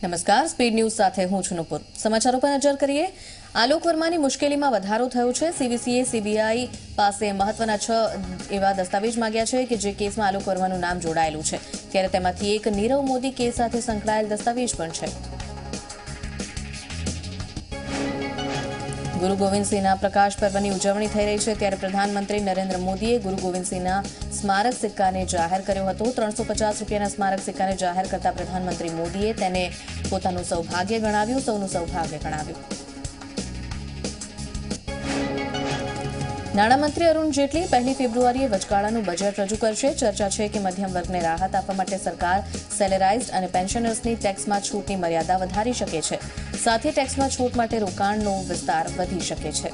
નમસ્કાર, speed news સાથે હું છું નુપુર। સમાચારો પર નજર કરીએ। આલોક વર્માની મુશ્કેલીમાં વધારો થયો છે। સીવીસીએ સીબીઆઈ પાસે મહત્વના 6 એવા દસ્તાવેજ માંગ્યા છે કે જે કેસમાં આલોક વર્માનું નામ જોડાયેલું છે। ત્યારે તેમાંથી એક નીરવ મોદી કેસ સાથે સંકળાયેલ દસ્તાવેજ પણ છે। ગુરુ ગોવિંદ સિંહના પ્રકાશ પર્વની ઉજવણી થઈ રહી છે ત્યારે પ્રધાનમંત્રી નરેન્દ્ર મોદીએ ગુરુ ગોવિંદ સિંહના સ્મારક સિક્કાને જાહેર કર્યો હતો। 350 રૂપિયાના સ્મારક સિક્કાને જાહેર કરતા પ્રધાનમંત્રી મોદીએ તેને પોતાનું સૌભાગ્ય ગણાવ્યું। નાણામંત્રી અરુણ જેટલી 1 ફેબ્રુઆરીએ વચગાળાનું બજેટ રજૂ કરશે। ચર્ચા છે કે મધ્યમ વર્ગને રાહત આપવા માટે સરકાર સેલેરાઇઝ્ડ અને પેન્શનર્સની ટેક્સમાં છૂટની મર્યાદા વધારી શકે છે। સાથે ટેક્સમાં છૂટ માટે રોકાણનો વિસ્તાર વધી શકે છે।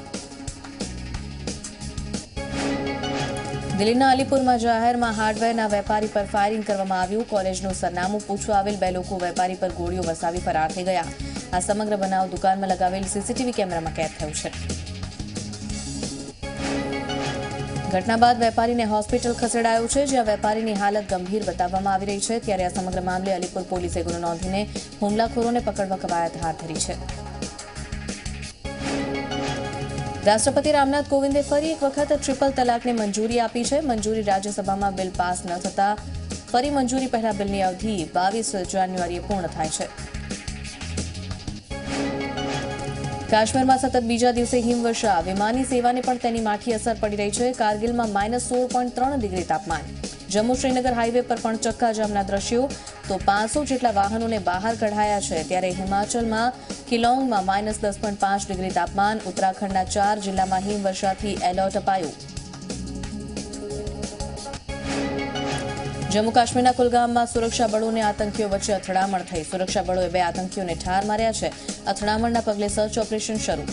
દિલ્હીના અલીપુરમાં જાહેરમાં હાર્ડવેરના વેપારી પર ફાયરિંગ કરવામાં આવ્યું। કોલેજનું સરનામું પૂછવા આવેલ 2 લોકો વેપારી પર ગોળીઓ વસાવી ફરાર થઈ ગયા। આ સમગ્ર બનાવ દુકાનમાં લગાવેલ સીસીટીવી કેમેરામાં કેદ થયો છે। ઘટના બાદ વેપારીને હોસ્પિટલ ખસેડાયો છે, જ્યાં વેપારીની હાલત ગંભીર બતાવવામાં આવી રહી છે। ત્યારે આ સમગ્ર મામલે અલીપુર પોલીસે ગુનો નોંધીને હુમલાખોરોને પકડવા કવાયત હાથ ધરી છે। રાષ્ટ્રપતિ રામનાથ કોવિંદે ફરી એક વખત ટ્રિપલ તલાકને મંજૂરી આપી છે। મંજૂરી રાજ્યસભામાં બિલ પાસ ન થતા ફરી મંજૂરી પહેલા બિલની અવધિ 22 જાન્યુઆરીએ પૂર્ણ થાય છે। કાશ્મીરમાં સતત બીજા દિવસે હિમવર્ષા, વિમાની સેવાને પણ તેની માઠી અસર પડી રહી છે। કારગિલમાં -16.3 ડિગ્રી તાપમાન, જમ્મુ શ્રીનગર હાઈવે પર પણ ચક્કાજામના દ્રશ્યો, તો 500 જેટલા વાહનોને બહાર કઢાયા છે। ત્યારે હિમાચલમાં કિલોંગમાં -10.5 ડિગ્રી તાપમાન, ઉત્તરાખંડના 4 જિલ્લામાં હિમવર્ષાથી એલર્ટ અપાયું। જમ્મુ કાશ્મીરના કુલગામમાં સુરક્ષા બળો અને આતંકીઓ વચ્ચે અથડામણ થઈ। સુરક્ષા બળોએ 2 આતંકીઓને ઠાર માર્યા છે। અથડામણના પગલે સર્ચ ઓપરેશન શરૂ।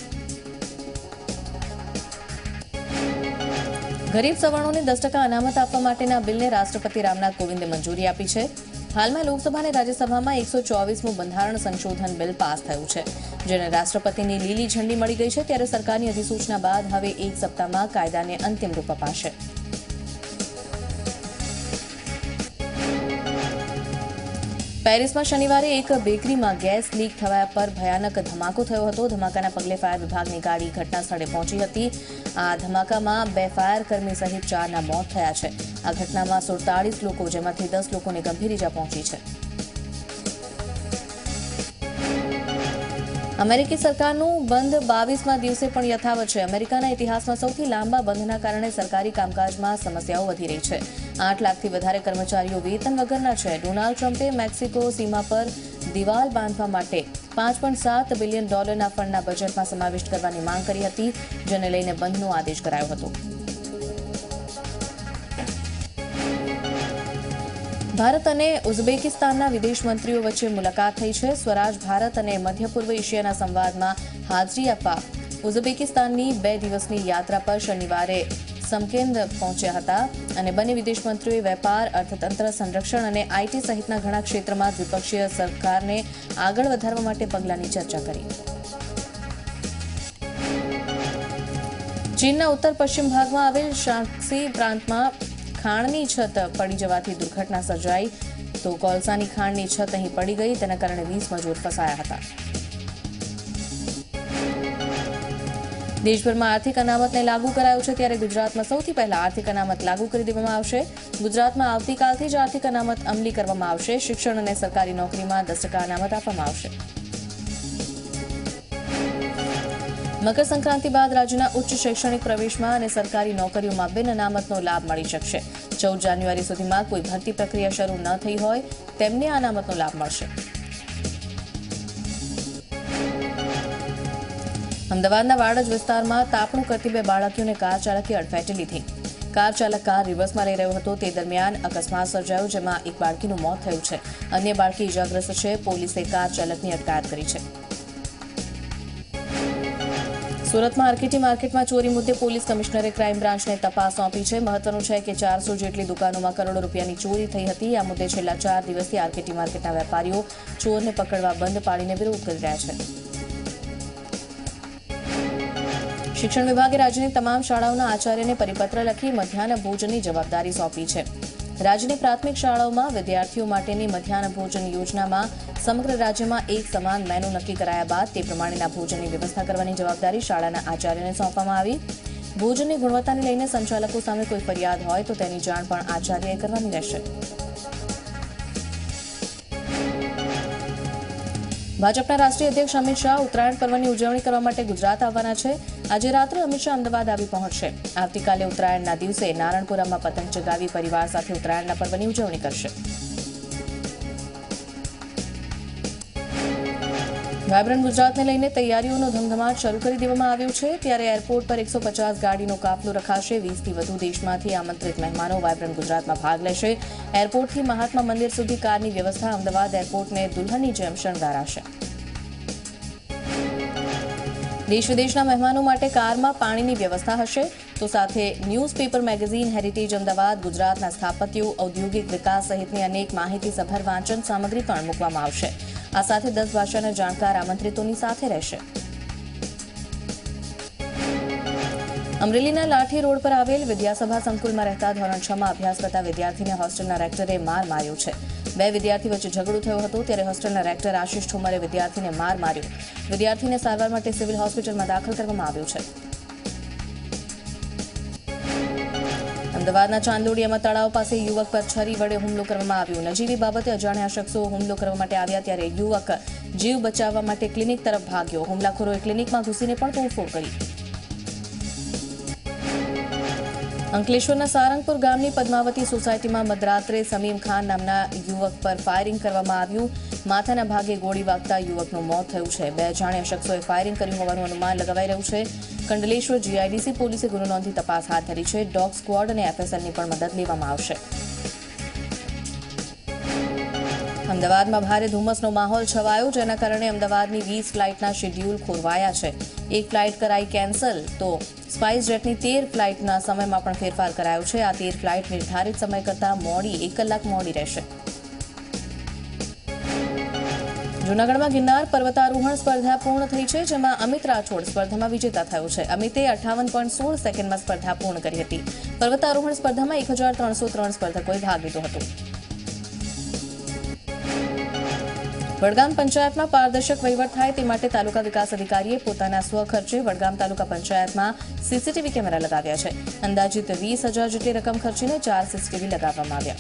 ગરીબ સવર્ણોને 10% અનામત આપવા માટેના બિલને રાષ્ટ્રપતિ રામનાથ કોવિંદે મંજૂરી આપી છે। હાલમાં લોકસભા અને રાજ્યસભામાં 124મું બંધારણ સંશોધન બિલ પાસ થયું છે, જેને રાષ્ટ્રપતિની લીલી ઝંડી મળી ગઈ છે। ત્યારે સરકારની અધિસૂચના બાદ હવે 1 સપ્તાહમાં કાયદાને અંતિમ રૂપ અપાશે। પેરિસમાં શનિવારે એક બેકરીમાં ગેસ લીક થવા પર ભયાનક ધમાકો થયો હતો। ધમાકાના પગલે ફાયર વિભાગની ગાડી ઘટના સ્થળે પહોંચી હતી। આ ધમાકામાં 2 ફાયર કર્મી સહિત 4ના મોત થયા છે। આ ઘટનામાં 47 લોકો, જેમાંથી 10 લોકોને ગંભીર ઈજા પહોંચી છે। અમેરિકી સરકારનું બંધ 22મા દિવસે પણ યથાવત છે। અમેરિકાના ઇતિહાસમાં સૌથી લાંબા બંધના કારણે સરકારી કામકાજમાં સમસ્યાઓ વધી રહી છે। 8 લાખથી વધારે કર્મચારીઓ વેતન વગરના છે। ડોનાલ્ડ ટ્રમ્પે મેક્સિકો સીમા પર દિવાલ બાંધવા માટે $5.7 બિલિયન ફંડના બજેટમાં સમાવિષ્ટ કરવાની માંગ કરી હતી, જેને લઈને બંધનો આદેશ કરાયો હતો। ભારત અને ઉઝબેકિસ્તાનના વિદેશ મંત્રીઓ વચ્ચે મુલાકાત થઈ છે। સ્વરાજ ભારત અને મધ્ય પૂર્વ એશિયાના સંવાદમાં હાજરી આપવા ઉઝબેકિસ્તાનની 2 દિવસની યાત્રા પર શનિવારે સમકેન્દ પહોંચ્યા હતા અને બંને વિદેશ મંત્રીઓએ વેપાર, અર્થતંત્ર, સંરક્ષણ અને આઈટી સહિતના ઘણા ક્ષેત્રમાં દ્વિપક્ષીય સહકારને આગળ વધારવા માટે પગલાંની ચર્ચા કરી। ચીનના ઉત્તર પશ્ચિમ ભાગમાં આવેલ શાંક્ષી પ્રાંતમાં ખાણની છત પડી જવાથી દુર્ઘટના સર્જાઈ, તો કોલસાની ખાણની છત અહીં પડી ગઈ। તેના કારણે 20 મજૂર ફસાયા હતા। દેશભરમાં આર્થિક અનામતને લાગુ કરાયો છે, ત્યારે ગુજરાતમાં સૌથી પહેલા આર્થિક અનામત લાગુ કરી દેવામાં આવશે। ગુજરાતમાં આવતીકાલથી જ આર્થિક અનામત અમલી કરવામાં આવશે। શિક્ષણ અને સરકારી નોકરીમાં 10% અનામત આપવામાં આવશે। મકર સંક્રાંતિ બાદ રાજ્યના ઉચ્ચ શૈક્ષણિક પ્રવેશમાં અને સરકારી નોકરીઓમાં બિન અનામતનો લાભ મળી શકશે। 14 જાન્યુઆરી સુધીમાં કોઈ ભરતી પ્રક્રિયા શરૂ ન થઈ હોય તેમને આ અનામતનો લાભ મળશે। અમદાવાદના વાડજ વિસ્તારમાં તાપણું કરતી 2 બાળકીઓને કાર ચાલકે અડફેટે લીધી। કાર ચાલક કાર રિવર્સમાં લઈ રહ્યો હતો, તે દરમિયાન અકસ્માત સર્જાયો, જેમાં એક બાળકીનું મોત થયું છે। અન્ય બાળકી ઇજાગ્રસ્ત છે। પોલીસે કાર ચાલકની અટકાયત કરી છે। સુરતમાં આરકેટી માર્કેટમાં ચોરી મુદ્દે પોલીસ કમિશનરે ક્રાઇમ બ્રાન્ચને તપાસ સોંપી છે। મહત્વનું છે કે 400 જેટલી દુકાનોમાં કરોડો રૂપિયાની ચોરી થઈ હતી। આ મુદ્દે છેલ્લા 4 દિવસથી આરકેટી માર્કેટના વેપારીઓ ચોરને પકડવા બંધ પાડીને વિરોધ કરી રહ્યા છે। શિક્ષણ વિભાગે રાજ્યની તમામ શાળાઓના આચાર્યને પરિપત્ર લખી મધ્યાહન ભોજનની જવાબદારી સોંપી છે। રાજ્યની પ્રાથમિક શાળાઓમાં વિદ્યાર્થીઓ માટેની મધ્યાહન ભોજન યોજનામાં સમગ્ર રાજ્યમાં એક સમાન મેનુ નક્કી કરાયા બાદ તે પ્રમાણેના ભોજનની વ્યવસ્થા કરવાની જવાબદારી શાળાના આચાર્યને સોંપવામાં આવી. ભોજનની ગુણવત્તાને લઈને સંચાલકો સામે કોઈ ફરિયાદ હોય તો તેની જાણ પણ આચાર્યએ કરવાની રહેશે. ભાજપના રાષ્ટ્રીય અધ્યક્ષ અમિત શાહ ઉત્તરાયણ પર્વની ઉજવણી કરવા માટે ગુજરાત આવવાના છે. આજે રાત્રે અમિત શાહ અમદાવાદ આવી પહોંચશે. આવતીકાલે ઉત્તરાયણના દિવસે નારણપુરામાં પતંગ ચગાવી પરિવાર સાથે ઉત્તરાયણના પર્વની ઉજવણી કરશે. વાયબ્રન્ટ ગુજરાતને લઈને તૈયારીઓનો ધમધમાટ શરૂ કરી દેવામાં આવ્યો છે. ત્યારે એરપોર્ટ પર 150 ગાડીનો કાફલો રખાશે. 20થી વધુ દેશમાંથી આમંત્રિત મહેમાનો વાયબ્રન્ટ ગુજરાતમાં ભાગ લેશે. એરપોર્ટથી મહાત્મા મંદિર સુધી કારની વ્યવસ્થા. અમદાવાદ એરપોર્ટને દુલ્હનની જેમ શણગારાશે. દેશ વિદેશના મહેમાનો માટે કારમાં પાણીની વ્યવસ્થા હશે. તો સાથે ન્યૂઝપેપર મેગેઝીન હેરિટેજ અમદાવાદ, ગુજરાતના સ્થાપત્યો, ઔદ્યોગિક વિકાસ સહિતની અનેક માહિતીસભર વાંચન સામગ્રી પણ મૂકવામાં આવશે. આ સાથે 10 ભાષાના જાણકાર આમંત્રિતોની સાથે રહેશે. અમરેલીના લાઠી રોડ પર આવેલ વિદ્યાસભા સંકુલમાં રહેતા ધોરણ 6માં અભ્યાસ કરતા વિદ્યાર્થીને હોસ્ટેલના રેક્ટરે માર માર્યો છે. 2 વિદ્યાર્થી વચ્ચે ઝઘડો થયો હતો ત્યારે હોસ્ટેલના રેક્ટર આશિષ ઠુમરે વિદ્યાર્થીને માર માર્યો. વિદ્યાર્થીને સારવાર માટે સિવિલ હોસ્પિટલમાં દાખલ કરવામાં આવ્યો છે. અમદાવાદના ચાંદલોડિયામાં તળાવ પાસે યુવક પર છરી વડે હુમલો કરવામાં આવ્યો. નજીવી બાબતે અજાણ્યા શખ્સો હુમલો કરવા માટે આવ્યા ત્યારે યુવક જીવ બચાવવા માટે ક્લિનિક તરફ ભાગ્યો. હુમલાખોરોએ ક્લિનિકમાં ઘૂસીને પણ તોડફોડ કરી. અંકલેશ્વરના સારંગપુર ગામની પદ્માવતી સોસાયટીમાં મધરાત્રે સમીમ ખાન નામના યુવક પર ફાયરિંગ કરવામાં આવ્યું. માથાના ભાગે ગોળી વાગતા યુવકનું મોત થયું છે. 2 અજાણ્યા શખ્સોએ ફાયરિંગ કર્યું હોવાનું અનુમાન લગાવાઈ રહ્યું છે. કંડલેશ્વર જીઆઈડીસી પોલીસે ગુનો નોંધી તપાસ હાથ ધરી છે. ડોગ સ્ક્વોડ અને એફએસએલની પણ મદદ લેવામાં આવશે. અમદાવાદમાં ભારે ધુમ્મસનો માહોલ છવાયો, જેના કારણે અમદાવાદની 20 ફ્લાઇટના શેડ્યુલ ખોરવાયા છે. એક ફ્લાઇટ કરાઈ કેન્સલ તો સ્પાઇસ જેટની 13 ફ્લાઇટના સમયમાં પણ ફેરફાર કરાયો છે. આ 13 ફ્લાઇટ નિર્ધારિત સમય કરતાં 1 કલાક મોડી રહેશે. જૂનાગઢમાં ગિરનાર પર્વતારોહણ સ્પર્ધા પૂર્ણ થઈ છે, જેમાં અમિત રાઠોડ સ્પર્ધામાં વિજેતા થયો છે. અમિતે 58.16 સેકન્ડમાં સ્પર્ધા પૂર્ણ કરી હતી. પર્વતારોહણ સ્પર્ધામાં 1303 સ્પર્ધકોએ ભાગ લીધો હતો. વડગામ પંચાયતમાં પારદર્શક વહીવટ થાય તે માટે તાલુકા વિકાસ અધિકારીએ પોતાના સ્વખર્ચે વડગામ તાલુકા પંચાયતમાં સીસીટીવી કેમેરા લગાવ્યા છે. અંદાજિત 20,000 જેટલી રકમ ખર્ચીને 4 સીસીટીવી લગાવવામાં આવ્યા.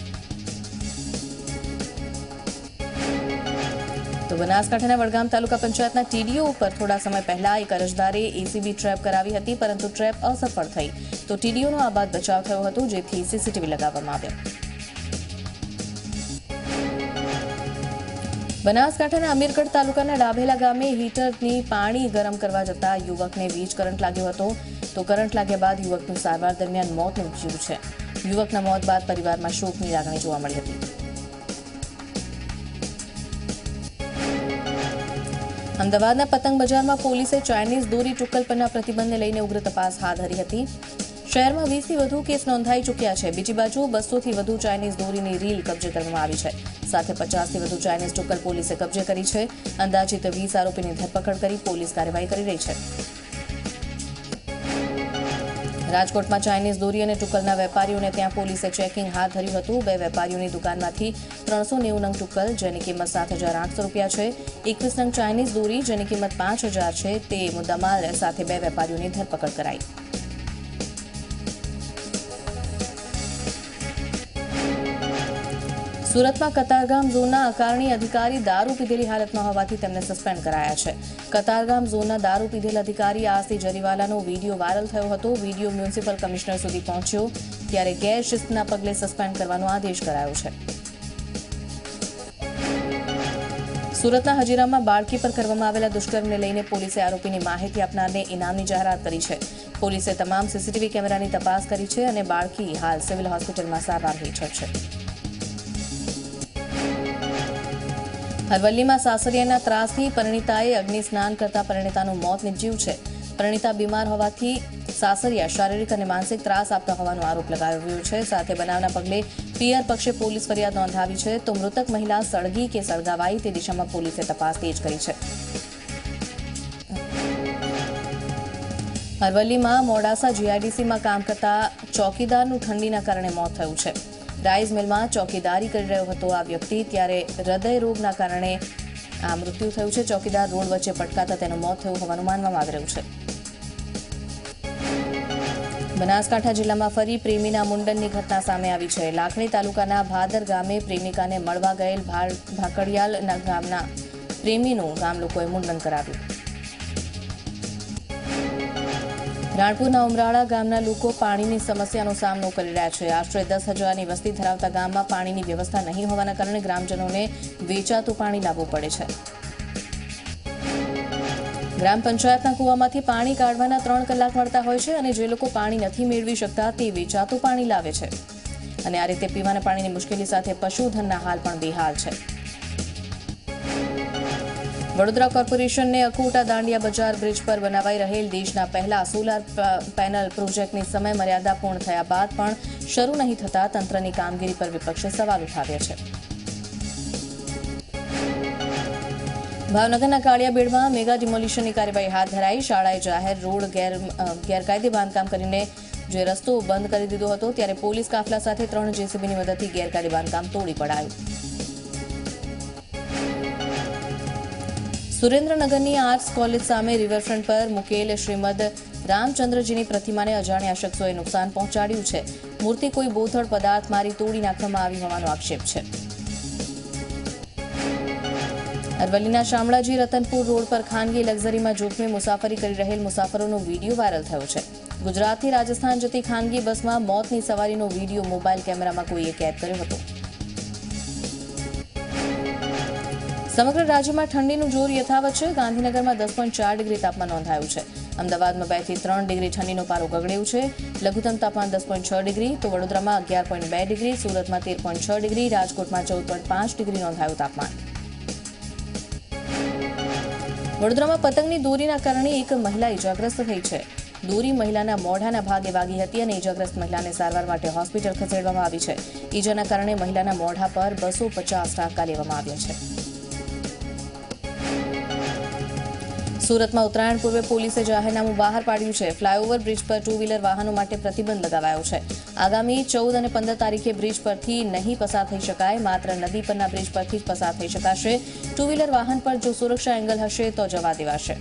તો બનાસકાંઠાના વડગામ તાલુકા પંચાયતના ટીડીઓ ઉપર થોડા સમય પહેલા એક અરજદારે એસીબી ટ્રેપ કરાવી હતી, પરંતુ ટ્રેપ અસફળ થઈ. તો ટીડીઓનો આ બાદ બચાવ થયો હતો, જેથી સીસીટીવી લગાવવામાં આવ્યા. બનાસકાંઠાના અમીરગઢ તાલુકાના ડાભેલા ગામે હીટરની પાણી ગરમ કરવા જતા યુવકને વીજ કરંટ લાગ્યો હતો. તો કરંટ લાગ્યા બાદ યુવકનું સારવાર દરમિયાન મોત નીપજ્યું છે. યુવકના મોત બાદ પરિવારમાં શોકની લાગણી જોવા મળી હતી. અમદાવાદના પતંગ બજારમાં પોલીસે ચાઇનીઝ દોરી ટુક્કલ પરના પ્રતિબંધને લઈને ઉગ્ર તપાસ હાથ ધરી હતી. શહેરમાં 20થી વધુ કેસ નોંધાઈ ચૂક્યા છે. બીજી બાજુ 200થી વધુ ચાઇનીઝ દોરીની રીલ કબજે કરવામાં આવી છે. સાથે 50થી વધુ ચાઇનીઝ ટુક્કલ પોલીસે કબજે કરી છે. અંદાજિત 20 આરોપીની ધરપકડ કરી પોલીસ કાર્યવાહી કરી રહી છે. રાજકોટમાં ચાઇનીઝ દોરી અને ટુક્કલના વેપારીઓને ત્યાં પોલીસે ચેકિંગ હાથ ધર્યું હતું. 2 વેપારીઓની દુકાનમાંથી 390 નંગ ટુક્કલ, જેની કિંમત 7,800 રૂપિયા છે, 21 નંગ ચાઇનીઝ દોરી, જેની કિંમત 5,000 છે, તે મુદ્દામાલ સાથે 2 વેપારીઓની ધરપકડ કરાઈ. સુરતમાં કતારગામ ઝોનના અકારણી અધિકારી દારૂ પીધેલી હાલતમાં હોવાથી તેમને સસ્પેન્ડ કરાયા છે. કતારગામ ઝોનના દારૂ પીધેલ અધિકારી આરસી જરીવાલાનો વિડીયો વાયરલ થયો હતો. વિડીયો મ્યુનિસિપલ કમિશનર સુધી પહોંચ્યો ત્યારે ગેરશિસ્તના પગલે સસ્પેન્ડ કરવાનો આદેશ કરાયો છે. સુરતના હજીરામાં બાળકી પર કરવામાં આવેલા દુષ્કર્મને લઈને પોલીસે આરોપીની માહિતી આપનારને ઇનામની જાહેરાત કરી છે. પોલીસે તમામ સીસીટીવી કેમેરાની તપાસ કરી છે અને બાળકી હાલ સિવિલ હોસ્પિટલમાં સારવાર હેઠળ છે. અરવલ્લીમાં સાસરિયાના ત્રાસથી પરિણીતાએ અગ્નિ સ્નાન કરતા પરિણીતાનું મોત નીપજ્યું છે. પરિણીતા બીમાર હોવાથી સાસરિયા શારીરિક અને માનસિક ત્રાસ આપતા હોવાનો આરોપ લગાવ્યો છે. સાથે બનાવના પગલે પિયર પક્ષે પોલીસ ફરિયાદ નોંધાવી છે. તો મૃતક મહિલા સળગી કે સળગાવાઈ તે દિશામાં પોલીસે તપાસ તેજ કરી છે. અરવલ્લીમાં મોડાસા જીઆઈડીસીમાં કામ કરતા ચોકીદારનું ઠંડીના કારણે મોત થયું છે. રાઈસ મિલમાં ચોકીદારી કરી રહ્યો હતો આ વ્યક્તિ, ત્યારે હૃદય રોગના કારણે આ મૃત્યુ થયું છે. ચોકીદાર રોડ વચ્ચે પટકાતા તેનું મોત થયું હોવાનું માનવામાં આવી રહ્યું છે. બનાસકાંઠા જિલ્લામાં ફરી પ્રેમીના મુંડનની ઘટના સામે આવી છે. લાખણી તાલુકાના ભાદર ગામે પ્રેમિકાને મળવા ગયેલ ભાકડિયાલ ગામના પ્રેમીનું ગામ લોકોએ મુંડન કરાવ્યું. રાણપુરના ઉમરાળા ગામના લોકો પાણીની સમસ્યાનો સામનો કરી રહ્યા છે. આશરે 10,000ની વસ્તી ધરાવતા ગામમાં પાણીની વ્યવસ્થા નહીં હોવાના કારણે ગ્રામજનોને વેચાતું પાણી લાવવું પડે છે. ગ્રામ પંચાયતના કૂવામાંથી પાણી કાઢવાના 3 કલાક મળતા હોય છે અને જે લોકો પાણી નથી મેળવી શકતા તે વેચાતું પાણી લાવે છે. અને આ રીતે પીવાના પાણીની મુશ્કેલી સાથે પશુધનના હાલ પણ બેહાલ છે. વડોદરા કોર્પોરેશનને અખોટા દાંડિયા બજાર બ્રિજ પર બનાવાઈ રહેલ દેશના પહેલા સોલાર પેનલ પ્રોજેક્ટની સમય મર્યાદા પૂર્ણ થયા બાદ પણ શરૂ નહીં થતા તંત્રની કામગીરી પર વિપક્ષે સવાલ ઉઠાવ્યા છે. ભાવનગરના કાળિયાબેડમાં મેગા ડિમોલિશનની કાર્યવાહી હાથ ધરાઈ. શાળાએ જાહેર રોડ ગેરકાયદે બાંધકામ કરીને જે રસ્તો બંધ કરી દીધો હતો, ત્યારે પોલીસ કાફલા સાથે 3 જેસીબીની મદદથી ગેરકાયદે બાંધકામ તોડી પડાયું. સુરેન્દ્રનગરની આર્ટ્સ કોલેજ સામે રિવરફ્રન્ટ પર મૂકેલ શ્રીમદ રામચંદ્રજીની પ્રતિમાને અજાણ્યા શખ્સોએ નુકસાન પહોંચાડ્યું છે. મૂર્તિ કોઈ બોથડ પદાર્થ મારી તોડી નાખવામાં આવી હોવાનો આક્ષેપ છે. અરવલ્લીના શામળાજી રતનપુર રોડ પર ખાનગી લક્ઝરીમાં જોખમી મુસાફરી કરી રહેલ મુસાફરોનો વિડીયો વાયરલ થયો છે. ગુજરાતથી રાજસ્થાન જતી ખાનગી બસમાં મોતની સવારીનો વિડીયો મોબાઈલ કેમેરામાં કોઈએ કેદ કર્યો હતો. સમગ્ર રાજ્યમાં ઠંડીનું જોર યથાવત છે. ગાંધીનગરમાં 10.4 ડિગ્રી તાપમાન નોંધાયું છે. અમદાવાદમાં 2 થી 3 ડિગ્રી ઠંડીનો પારો ગગડ્યો છે. લઘુત્તમ તાપમાન 10.6 ડિગ્રી, તો વડોદરામાં 11.2 ડિગ્રી, સુરતમાં 13.6 ડિગ્રી, રાજકોટમાં 14.5 ડિગ્રી નોંધાયું તાપમાન. વડોદરામાં પતંગની દોરીના કારણે એક મહિલા ઇજાગ્રસ્ત થઈ છે. દોરી મહિલાના મોઢાના ભાગે વાગી હતી અને ઇજાગ્રસ્ત મહિલાને સારવાર માટે હોસ્પિટલ ખસેડવામાં આવી છે. ઇજાના કારણે મહિલાના મોઢા પર 250 ટાંકા લેવામાં આવ્યા છે. સુરતમાં ઉત્તરાયણ પૂર્વે પોલીસે જાહેરનામું બહાર પાડ્યું છે. ફ્લાયઓવર બ્રિજ પર 2 વ્હીલર વાહનો માટે પ્રતિબંધ લગાવાયો છે. આગામી 14 અને 15 તારીખે બ્રિજ પરથી નહીં પસાર થઈ શકાય, માત્ર નદી પરના બ્રિજ પરથી જ પસાર થઈ શકાશે. 2 વ્હીલર વાહન પર જો સુરક્ષા એંગલ હશે તો જવા દેવાશે.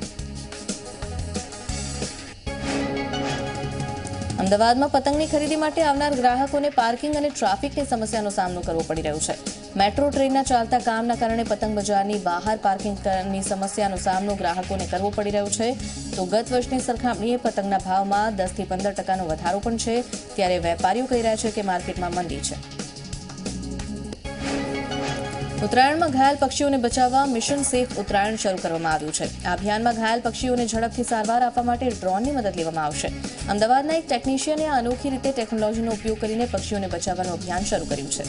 અમદાવાદમાં પતંગની ખરીદી માટે આવનાર ગ્રાહકોને પાર્કિંગ અને ટ્રાફિકની સમસ્યાનો સામનો કરવો પડી રહ્યો છે. મેટ્રો ટ્રેનના ચાલતા કામના કારણે પતંગ બજારની બહાર પાર્કિંગની સમસ્યાનો સામનો ગ્રાહકોને કરવો પડી રહ્યો છે. તો ગત વર્ષની સરખામણીએ પતંગના ભાવમાં 10 થી 15% વધારો પણ છે. ત્યારે વેપારીઓ કહી રહ્યા છે કે માર્કેટમાં મંદી છે. ઉત્તરાયણમાં ઘાયલ પક્ષીઓને બચાવવા મિશન સેફ ઉત્તરાયણ શરૂ કરવામાં આવ્યું છે. આ અભિયાનમાં ઘાયલ પક્ષીઓને ઝડપથી સારવાર આપવા માટે ડ્રોનની મદદ લેવામાં આવશે. અમદાવાદના એક ટેકનિશિયને આ અનોખી રીતે ટેકનોલોજીનો ઉપયોગ કરીને પક્ષીઓને બચાવવાનું અભિયાન શરૂ કર્યું છે.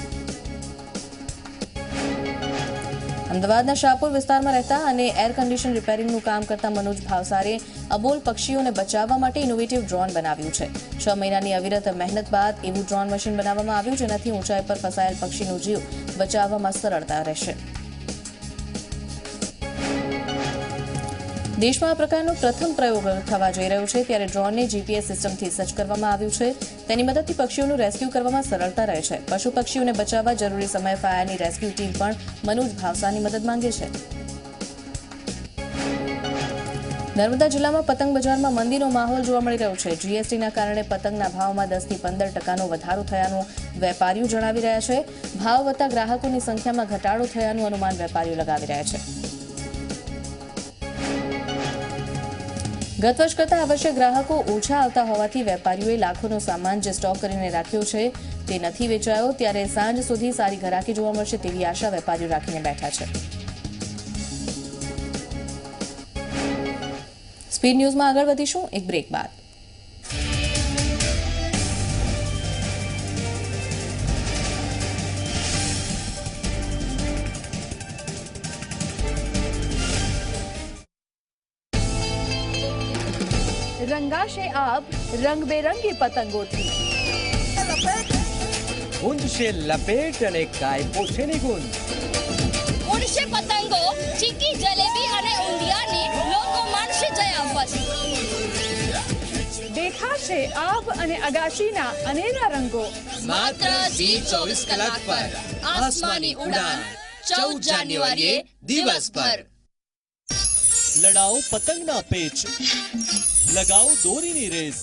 અમદાવાદના શાહપુર વિસ્તારમાં રહેતા અને એર કન્ડિશન રિપેરિંગનું કામ કરતા મનોજ ભાવસારે અબોલ પક્ષીઓને બચાવવા માટે ઇનોવેટિવ ડ્રોન બનાવ્યું છે. 6 મહિનાની અવિરત મહેનત બાદ એવું ડ્રોન મશીન બનાવવામાં આવ્યું, જેનાથી ઊંચાઈ પર ફસાયેલ પક્ષીનો જીવ બચાવવામાં સરળતા રહેશે. દેશમાં આ પ્રકારનો પ્રથમ પ્રયોગ થવા જઈ રહ્યો છે. ત્યારે ડ્રોનને જીપીએસ સિસ્ટમથી સજ્જ કરવામાં આવ્યું છે. તેની મદદથી પક્ષીઓનું રેસ્ક્યુ કરવામાં સરળતા રહે છે. પશુ પક્ષીઓને બચાવવા જરૂરી સમયે ફાયરની રેસ્ક્યુ ટીમ પણ મનોજ ભાવસારની મદદ માંગે છે. નર્મદા જિલ્લામાં પતંગ બજારમાં મંદીનો માહોલ જોવા મળી રહ્યો છે. જીએસટીના કારણે પતંગના ભાવમાં 10 થી 15% વધારો થયાનું વેપારીઓ જણાવી રહ્યા છે. ભાવ વધતા ગ્રાહકોની સંખ્યામાં ઘટાડો થયાનું અનુમાન વેપારીઓ લગાવી રહ્યા છે. ગત વર્ષ કરતાં આ વર્ષે ગ્રાહકો ઓછા આવતા હોવાથી વેપારીઓએ લાખોનો સામાન જે સ્ટોક કરીને રાખ્યો છે તે નથી વેચાયો. ત્યારે સાંજ સુધી સારી ઘરાકી જોવા મળશે તેવી આશા વેપારીઓ રાખીને બેઠા છે. સ્પીડ ન્યૂઝમાં આગળ વધીશું એક બ્રેક બાદ. रंगाशे आप रंग बेरंगी पतंगोથી ગુંજશે લપેટ અને કાયપો છે ને ગુંજ. ઉડશે પતંગો, ચીકી જલેબી અને ઊંધિયાની લોકો માનશે જય અંબાજી. દેખાશે છે આબ અને અગાશીના અનેરા રંગો. માત્ર ઝી 24 કલાક પર આસમાની ઉડાન 14 જાન્યુઆરીએ દિવસભર. લડાઓ પતંગના પેચ, લગાઓ દોરીની રેસ,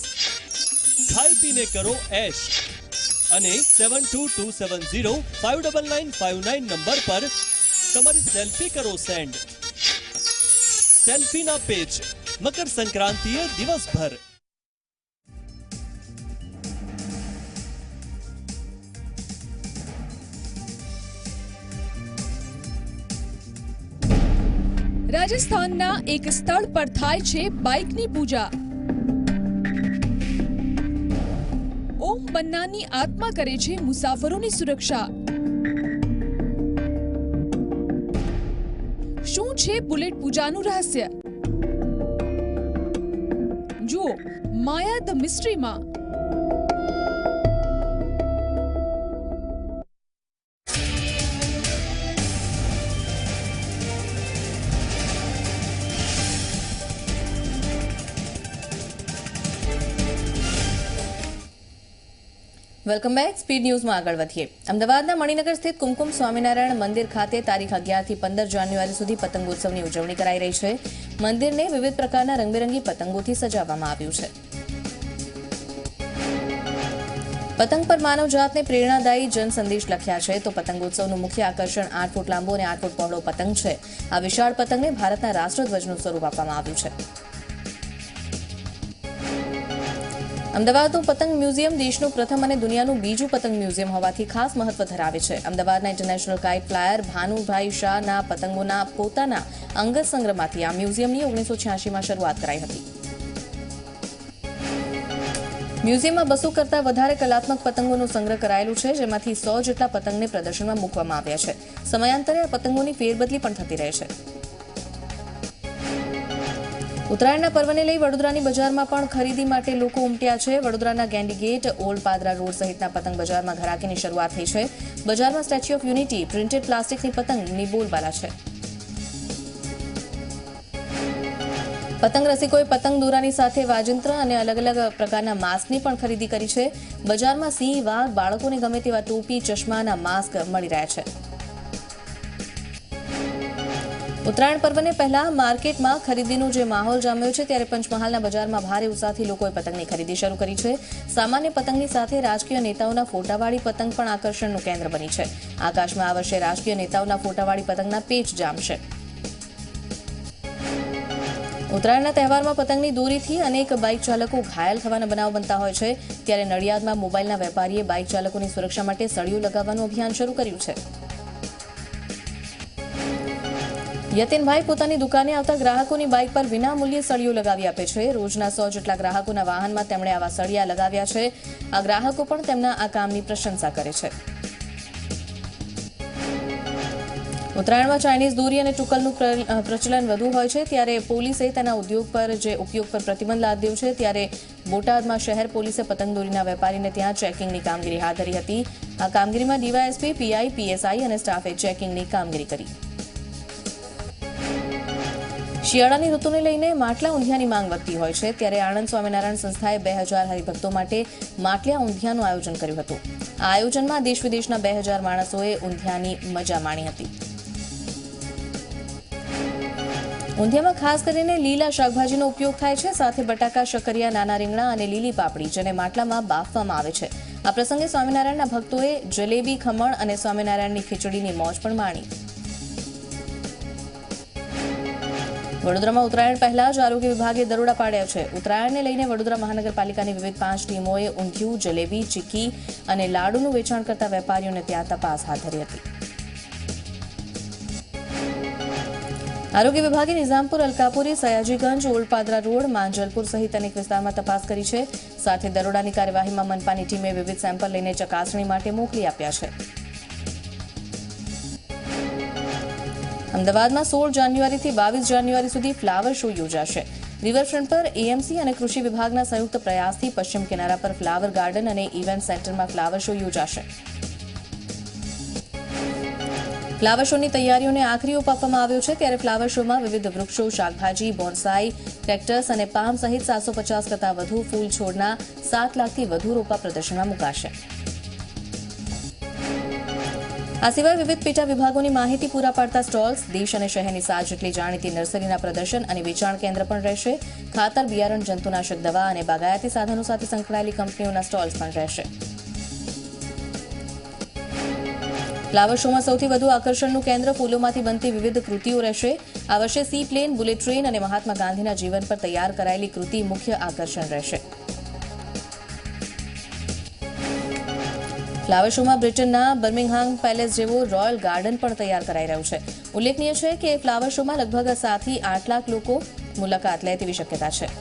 ખાઈ પીને કરો એશ અને 7227059959 નંબર પર તમારી સેલ્ફી કરો સેન્ડ. સેલ્ફીના પેચ મકર સંક્રાંતિએ દિવસભર. રાજસ્થાનના એક સ્થળ પર થાય છે બાઇકની પૂજા. ઓમ બન્નાની આત્મા કરે છે મુસાફરોની સુરક્ષા. શું છે બુલેટ પૂજાનું રહસ્ય? જુઓ માયા ધ મિસ્ટ્રીમાં. Welcome back. સ્પીડ ન્યૂઝમાં આગળ વધીએ. અમદાવાદના મણિનગર સ્થિત કુમકુમ સ્વામિનારાયણ મંદિર ખાતે તારીખ 11 થી 15 જાન્યુઆરી સુધી પતંગોત્સવની ઉજવણી કરાઈ રહી છે. મંદિરને વિવિધ પ્રકારના રંગબેરંગી પતંગોથી સજાવવામાં આવ્યું છે. પતંગ પર માનવજાતને પ્રેરણાદાયી જન સંદેશ લખ્યા છે. તો પતંગોત્સવનું મુખ્ય આકર્ષણ 8 ફૂટ લાંબો અને 8 ફૂટ પહોળો પતંગ છે. આ વિશાળ પતંગને ભારતના રાષ્ટ્રધ્વજનું સ્વરૂપ આપવામાં આવ્યું છે. અમદાવાદનું પતંગ મ્યુઝિયમ દેશનું પ્રથમ અને દુનિયાનું બીજું પતંગ મ્યુઝિયમ હોવાથી ખાસ મહત્વ ધરાવે છે. અમદાવાદના ઇન્ટરનેશનલ કાઇટ ફ્લાયર ભાનુભાઈ શાહના પતંગોના પોતાના અંગત સંગ્રહમાંથી આ મ્યુઝિયમની 1986માં શરૂઆત કરાઈ હતી. મ્યુઝિયમમાં 200 કરતાં વધારે કલાત્મક પતંગોનો સંગ્રહ કરાયેલું છે, જેમાંથી 100 જેટલા પતંગને પ્રદર્શનમાં મૂકવામાં આવ્યા છે. સમયાંતરે આ પતંગોની ફેરબદલી પણ થતી રહે છે. ઉત્તરાયણના પર્વને લઈ વડોદરાની બજારમાં પણ ખરીદી માટે લોકો ઉમટ્યા છે. વડોદરાના ગેન્ડી ગેટ, ઓલ્ડ પાદરા રોડ સહિતના પતંગ બજારમાં ઘરાકીની શરૂઆત થઈ છે. બજારમાં સ્ટેચ્યુ ઓફ યુનિટી, પ્રિન્ટેડ પ્લાસ્ટિકની પતંગની બોલબાલા છે. પતંગ રસિકોએ પતંગ દોરાની સાથે વાજિંત્ર અને અલગ અલગ પ્રકારના માસ્કની પણ ખરીદી કરી છે. બજારમાં સિંહ, વાઘ, બાળકોને ગમે તેવા ટોપી, ચશ્માના માસ્ક મળી રહ્યા છે. ઉત્તરાયણ પર્વને પહેલા માર્કેટમાં ખરીદીનો જે માહોલ જામ્યો છે, ત્યારે પંચમહાલના બજારમાં ભારે ઉત્સાહથી લોકોએ પતંગની ખરીદી શરૂ કરી છે. સામાન્ય પતંગની સાથે રાજકીય નેતાઓના ફોટાવાળી પતંગ પણ આકર્ષણનું કેન્દ્ર બની છે. આકાશમાં આ વર્ષે રાજકીય નેતાઓના ફોટાવાળી પતંગના પેચ જામશે. ઉત્તરાયણના તહેવારમાં પતંગની દોરીથી અનેક બાઇક ચાલકો ઘાયલ થવાના બનાવ બનતા હોય છે. ત્યારે નડિયાદમાં મોબાઈલના વેપારીએ બાઇક ચાલકોની સુરક્ષા માટે સળિયું લગાવવાનું અભિયાન શરૂ કર્યું છે. યતિનભાઈ પોતાની દુકાને આવતા ગ્રાહકોની બાઇક પર વિનામૂલ્યે સળિયો લગાવી આપે છે. રોજના 100 જેટલા ગ્રાહકોના વાહનમાં તેમણે આવા સળિયા લગાવ્યા છે. આ ગ્રાહકો પણ તેમના આ કામની પ્રશંસા કરે છે. ઉત્તરાયણમાં ચાઇનીઝ દોરી અને ટુકલનું પ્રચલન વધુ હોય છે, ત્યારે પોલીસે તેના ઉપયોગ પર પ્રતિબંધ લાદ્યો છે. ત્યારે બોટાદમાં શહેર પોલીસે પતંગ દોરીના વેપારીને ત્યાં ચેકિંગની કામગીરી હાથ ધરી હતી. આ કામગીરીમાં ડીવાયએસપી, પીઆઈ, પીએસઆઈ અને સ્ટાફે ચેકિંગની કામગીરી કરી. શિયાળાની ઋતુને લઈને માટલા ઊંધિયાની માંગ વધતી હોય છે, ત્યારે આણંદ સ્વામિનારાયણ સંસ્થાએ 2000 હરિભક્તો માટે માટલા ઊંધિયાનું આયોજન કર્યું હતું. આ આયોજનમાં દેશ વિદેશના 2000 માણસોએ ઊંધિયાની મજા માણી હતી. ઊંધિયામાં ખાસ કરીને લીલા શાકભાજીનો ઉપયોગ થાય છે. સાથે બટાકા, શકરિયા, નાના રીંગણા અને લીલી પાપડી, જેને માટલામાં બાફવામાં આવે છે. આ પ્રસંગે સ્વામિનારાયણના ભક્તોએ જલેબી, ખમણ અને સ્વામિનારાયણની ખીચડીની મોજ પણ માણી. વડોદરામાં ઉત્તરાયણ પહેલા જ આરોગ્ય વિભાગે દરોડા પાડ્યા છે. ઉત્તરાયણને લઈને વડોદરા મહાનગરપાલિકાની વિવિધ 5 ટીમોએ ઊંધિયું, જલેબી, ચીક્કી અને લાડુનું વેચાણ કરતા વેપારીઓને ત્યાં તપાસ હાથ ધરી હતી. આરોગ્ય વિભાગે નિઝામપુર, અલકાપુરી, સયાજીગંજ, ઓલ્ડ પાદરા રોડ, માંજલપુર સહિત અનેક વિસ્તારમાં તપાસ કરી છે. સાથે દરોડાની કાર્યવાહીમાં મનપાની ટીમે વિવિધ સેમ્પલ લઈને ચકાસણી માટે મોકલી આપ્યા છે. અમદાવાદમાં 16 જાન્યુઆરીથી 22 જાન્યુઆરી સુધી ફ્લાવર શો યોજાશે. રિવરફ્રન્ટ પર એએમસી અને કૃષિ વિભાગના સંયુક્ત પ્રયાસથી પશ્ચિમ કિનારા પર ફ્લાવર ગાર્ડન અને ઇવેન્ટ સેન્ટરમાં ફ્લાવર શો યોજાશે. ફ્લાવર શોની તૈયારીઓને આખરી ઓપ આપવામાં આવ્યો છે ત્યારે ફ્લાવર શોમાં વિવિધ વૃક્ષો, શાકભાજી, બોન્સાઈ, કેક્ટસ અને પામ સહિત 750 કરતાં વધુ ફૂલ છોડના 7 લાખથી વધુ રોપા પ્રદર્શનમાં મુકાશે. આ સિવાય વિવિધ પેટા વિભાગોની માહિતી પૂરા પાડતા સ્ટોલ્સ, દેશ અને શહેરની 7 જેટલી જાણીતી નર્સરીના પ્રદર્શન અને વેચાણ કેન્દ્ર પણ રહેશે. ખાતર, બિયારણ, જંતુનાશક દવા અને બાગાયતી સાધનો સાથે સંકળાયેલી કંપનીઓના સ્ટોલ્સ પણ રહેશે. ફ્લાવર શોમાં સૌથી વધુ આકર્ષણનું કેન્દ્ર ફૂલોમાંથી બનતી વિવિધ કૃતિઓ રહેશે. આ વર્ષે સી પ્લેન, બુલેટ ટ્રેન અને મહાત્મા ગાંધીના જીવન પર તૈયાર કરાયેલી કૃતિ મુખ્ય આકર્ષણ રહેશે. ફ્લાવર શોમાં બ્રિટનના બર્મિંગહામ પેલેસ જેવો રોયલ ગાર્ડન પણ તૈયાર કરાઈ રહ્યું છે. ઉલ્લેખનીય છે કે ફ્લાવર શોમાં લગભગ 7 થી 8 લાખ લોકો મુલાકાત લે તેવી શક્યતા છે.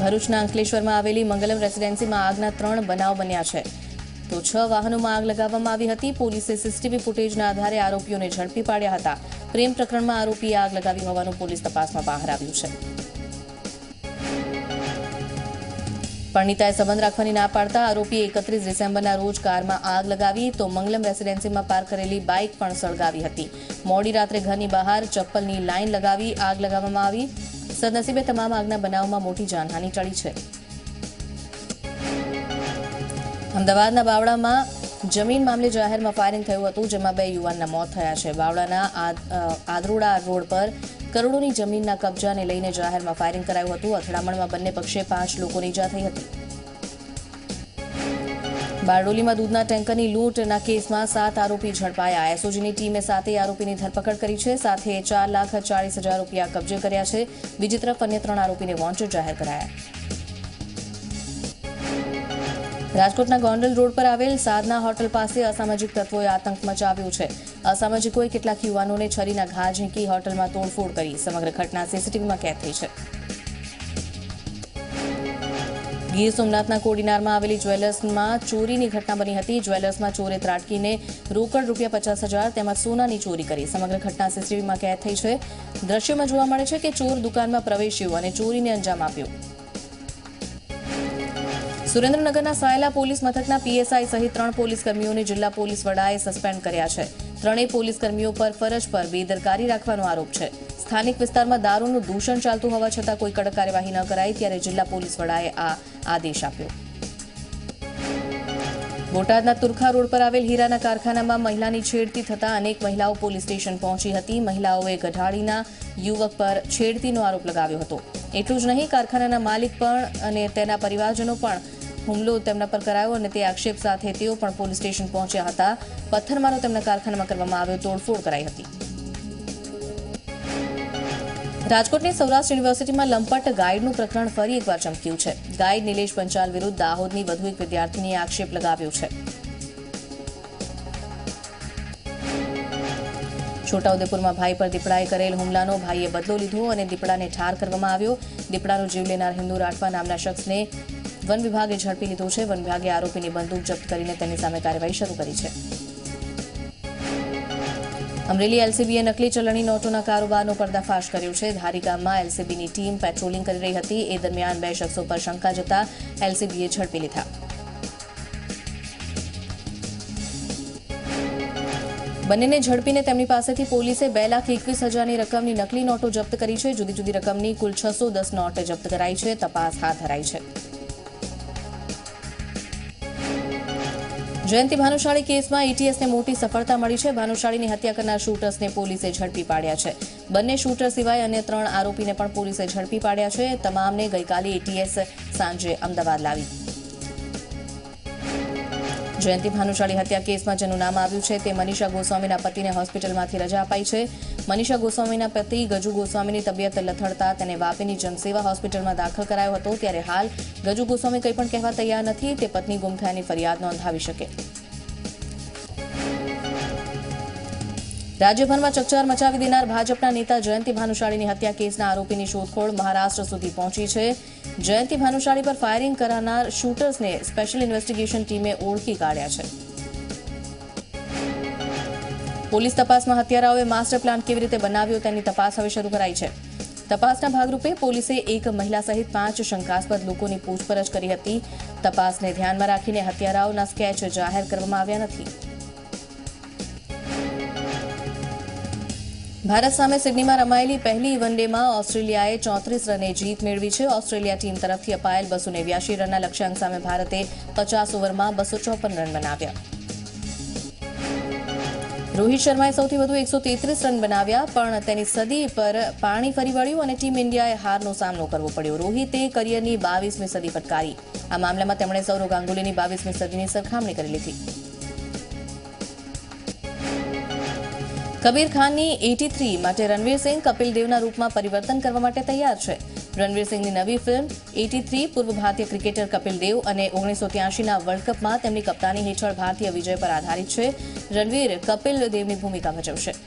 ભરૂચના અંકલેશ્વરમાં આવેલી મંગલમ રેસીડેન્સીમાં આગના 3 બનાવ બન્યા છે. તો 6 વાહનોમાં આગ લગાવવામાં આવી હતી. પોલીસે સીસીટીવી ફૂટેજના આધારે આરોપીઓને ઝડપી પાડ્યા હતા. પ્રેમ પ્રકરણમાં આરોપીએ આગ લગાવી હોવાનું પોલીસ તપાસમાં બહાર આવ્યું છે. પરણિતાએ સંબંધ રાખવાની ના પાડતા આરોપીએ 31 ડિસેમ્બરના રોજ કારમાં આગ લગાવી તો મંગલમ રેસીડેન્સીમાં પાર્ક કરેલી બાઇક પણ સળગાવી હતી. મોડી રાત્રે ઘરની બહાર ચપ્પલની લાઇન લગાવી આગ લગાવવામાં આવી. સદનસીબે તમામ આગના બનાવમાં મોટી જાનહાનિ ટળી છે. અમદાવાદના બાવળામાં જમીન મામલે જાહેરમાં ફાયરિંગ થયું હતું, જેમાં 2 યુવાનના મોત થયા છે. બાવળાના આદરોડા રોડ પર કરોડોની જમીનના કબજાને લઈને જાહેરમાં ફાયરિંગ કરાયું હતું. અથડામણમાં બંને પક્ષે 5 લોકોને ઈજા થઈ હતી. બારડોલીમાં દૂધના ટેન્કરની લૂંટના કેસમાં 7 આરોપી ઝડપાયા. એસઓજીની ટીમે 7 આરોપીની ધરપકડ કરી છે. સાથે 4,40,000 રૂપિયા કબજે કર્યા છે. બીજી તરફ અન્ય 3 આરોપીને વોન્ટેડ જાહેર કરાયા. રાજકોટના ગોંડલ રોડ પર આવેલ સાધના હોટલ પાસે અસામાજિક તત્વોએ આતંક મચાવ્યો છે. અસામાજિકોએ કેટલાક યુવાનોને છરીના ઘા ઝીંકી હોટલમાં તોડફોડ કરી. સમગ્ર ઘટના સીસીટીવીમાં કેદ થઈ છે. ગીર સોમનાથના કોડીનારમાં આવેલી જ્વેલર્સમાં ચોરીની ઘટના બની હતી. જ્વેલર્સમાં ચોરે ત્રાટકીને રોકડ ₹50,000 તેમજ સોનાની ચોરી કરી. સમગ્ર ઘટના સીસીટીવીમાં કેદ થઈ છે. દ્રશ્યોમાં જોવા મળે છે કે ચોર દુકાનમાં પ્રવેશ્યો અને ચોરીને અંજામ આપ્યો. સુરેન્દ્રનગરના સાયલા પોલીસ મથકના પીએસઆઈ સહિત 3 પોલીસ કર્મીઓને જિલ્લા પોલીસ વડાએ સસ્પેન્ડ કર્યા છે. 3 પોલીસ કર્મીઓ પર ફરજ પર બેદરકારી રાખવાનો આરોપ છે. સ્થાનિક વિસ્તારમાં દારૂનું દૂષણ ચાલતું હોવા છતાં કોઈ કડક કાર્યવાહી ન કરાઈ ત્યારે જિલ્લા પોલીસ વડાએ આ આદેશ આપ્યો. બોટાદના તુરખા રોડ પર આવેલ હીરાના કારખાનામાં મહિલાની છેડતી થતાં અનેક મહિલાઓ પોલીસ સ્ટેશન પહોંચી હતી. મહિલાઓએ ગઢાળીના યુવક પર છેડતીનો આરોપ લગાવ્યો હતો. એટલું જ નહીં, કારખાનાના માલિક પણ અને તેના પરિવારજનો પણ હુમલો તેમના પર કરાયો અને તે આક્ષેપ સાથે તેઓ પણ પોલીસ સ્ટેશન પહોંચ્યા હતા. પથ્થરમારો તેમના કારખાનામાં કરવામાં આવ્યો, તોડફોડ કરાઈ હતી. રાજકોટની સૌરાષ્ટ્ર યુનિવર્સિટીમાં લંપટ ગાઈડનું પ્રકરણ ફરી એકવાર ચમક્યું છે. ગાઈડ નિલેશ પંચાલ વિરુદ્ધ દાહોદની વધુ એક વિદ્યાર્થીનીએ આક્ષેપ લગાવ્યો છે. છોટાઉદેપુરમાં ભાઈ પર દીપડાએ કરેલ હુમલાનો ભાઈએ બદલો લીધો અને દીપડાને ઠાર કરવામાં આવ્યો. દીપડાનો જીવ લેનાર હિન્દુ રાઠવા નામના શખ્સને વન વિભાગે ઝડપી લીધો છે. વન વિભાગે આરોપીની બંદૂક જપ્ત કરીને તેની સામે કાર્યવાહી શરૂ કરી છે. અમરેલી એલસીબીએ નકલી ચલણી નોટોના કારોબારનો પર્દાફાશ કર્યો છે. ધારી ગામમાં એલસીબીની ટીમ પેટ્રોલિંગ કરી રહી હતી. એ દરમિયાન 2 શખ્સો પર શંકા જતા એલસીબીએ ઝડપી લીધા. બંનેને ઝડપીને તેમની પાસેથી પોલીસે 2,21,000ની રકમની નકલી નોટો જપ્ત કરી છે. જુદી જુદી રકમની કુલ 610 નોટ જપ્ત કરાઈ છે. તપાસ હાથ ધરાઈ છે. જયંતિ ભાનુશાળી કેસમાં એટીએસને મોટી સફળતા મળી છે. ભાનુશાળીની હત્યા કરનાર શૂટર્સને પોલીસે ઝડપી પાડ્યા છે. બંને શૂટર સિવાય અન્ય 3 આરોપીને પણ પોલીસે ઝડપી પાડ્યા છે. તમામને ગઈકાલે એટીએસ સાંજે અમદાવાદ લાવી. જયંતિ ભાનુશાળી હત્યા કેસમાં જેનું નામ આવ્યું છે તે મનીષા ગોસ્વામીના પતિને હોસ્પિટલમાંથી રજા અપાઈ છે. મનીષા ગોસ્વામીના પતિ ગજુ ગોસ્વામીની તબિયત લથડતા તેને વાપીની જનસેવા હોસ્પિટલમાં દાખલ કરાયો હતો. ત્યારે હાલ ગજુ ગોસ્વામી કંઈ પણ કહેવા તૈયાર નથી. તે પત્ની ગુમ થયાની ફરિયાદ નોંધાવી શકે. રાજ્યભરમાં ચકચાર મચાવી દેનાર ભાજપના નેતા જયંતિ ભાનુશાળીની હત્યા કેસના આરોપીની શોધખોળ મહારાષ્ટ્ર સુધી પહોંચી છે. જયંતિ ભાનુશાળી પર ફાયરિંગ કરનાર શૂટર્સને સ્પેશિયલ ઇન્વેસ્ટિગેશન ટીમે ઓળખી કાઢ્યા છે. પોલીસ તપાસમાં હત્યારાઓએ માસ્ટર પ્લાન કેવી રીતે બનાવ્યો તેની તપાસ હવે શરૂ કરાઈ છે. તપાસના ભાગરૂપે પોલીસે એક મહિલા સહિત 5 શંકાસ્પદ લોકોની પૂછપરછ કરી હતી. તપાસને ધ્યાનમાં રાખીને હત્યારાઓના સ્કેચ જાહેર કરવામાં આવ્યા નથી. ભારત સામે સિડનીમાં રમાયેલી પહેલી વનડેમાં ઓસ્ટ્રેલિયાએ 34 રને જીત મેળવી છે. ઓસ્ટ્રેલિયા ટીમ તરફથી અપાયેલ 289 રનના લક્ષ્યાંક સામે ભારતે 50 ઓવરમાં 254 રન બનાવ્યા. રોહિત શર્માએ સૌથી વધુ 133 રન બનાવ્યા, પણ તેની સદી પર પાણી ફરી વળ્યું અને ટીમ ઇન્ડિયાએ હારનો સામનો કરવો પડ્યો. રોહિતે કરિયરની 22મી સદી ફટકારી. આ મામલામાં તેમણે સૌરવ ગાંગુલીની 22મી સદીની સરખામણી કરી લીધી. કબીર ખાનની 83 માટે રણવીર સિંહ કપિલ દેવના રૂપમાં પરિવર્તન કરવા માટે તૈયાર છે. રણવીર સિંહની નવી ફિલ્મ 83 પૂર્વ ભારતીય ક્રિકેટર કપિલ દેવ અને 1983ના વર્લ્ડ કપમાં તેમની કપ્તાની હેઠળ ભારતીય વિજય પર આધારિત છે. રણવીર કપિલ દેવની ભૂમિકા ભજવશે.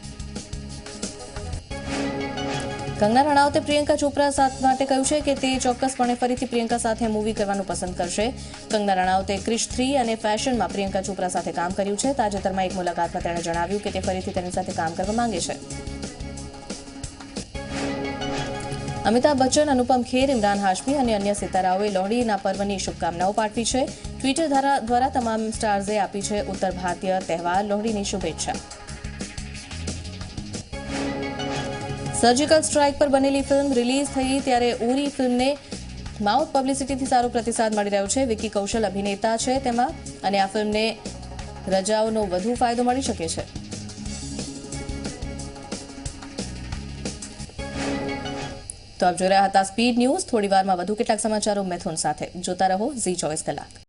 કંગના રણાવતે પ્રિયંકા ચોપરા માટે કહ્યું છે કે તે ચોક્કસપણે ફરીથી પ્રિયંકા સાથે મૂવી કરવાનું પસંદ કરશે. કંગના રણાવતે ક્રિશ 3 અને ફેશનમાં પ્રિયંકા ચોપરા સાથે કામ કર્યું છે. તાજેતરમાં એક મુલાકાતમાં તેણે જણાવ્યું કે તે ફરીથી તેની સાથે કામ કરવા માંગે છે. અમિતાભ બચ્ચન, અનુપમ ખેર, ઇમરાન હાશમી અને અન્ય સિતારાઓએ લોહડીના પર્વની શુભકામનાઓ પાઠવી છે. ટ્વિટર દ્વારા તમામ સ્ટાર્સે આપી છે ઉત્તર ભારતીય તહેવાર લોહડીની શુભેચ્છા. સર્જિકલ સ્ટ્રાઇક પર બનેલી ફિલ્મ રિલીઝ થઈ ત્યારે ઉરી ફિલ્મને માઉથ પબ્લિસિટીથી સારો પ્રતિસાદ મળી રહ્યો છે. વિકી કૌશલ અભિનેતા છે તેમાં, અને આ ફિલ્મને રજાઓનો વધુ ફાયદો મળી શકે છે. તો આપ જોઈ રહ્યા હતા સ્પીડ ન્યૂઝ. થોડી વારમાં વધુ કેટલાક સમાચારો મેથુન સાથે. જોતા રહો ઝી 24 કલાક.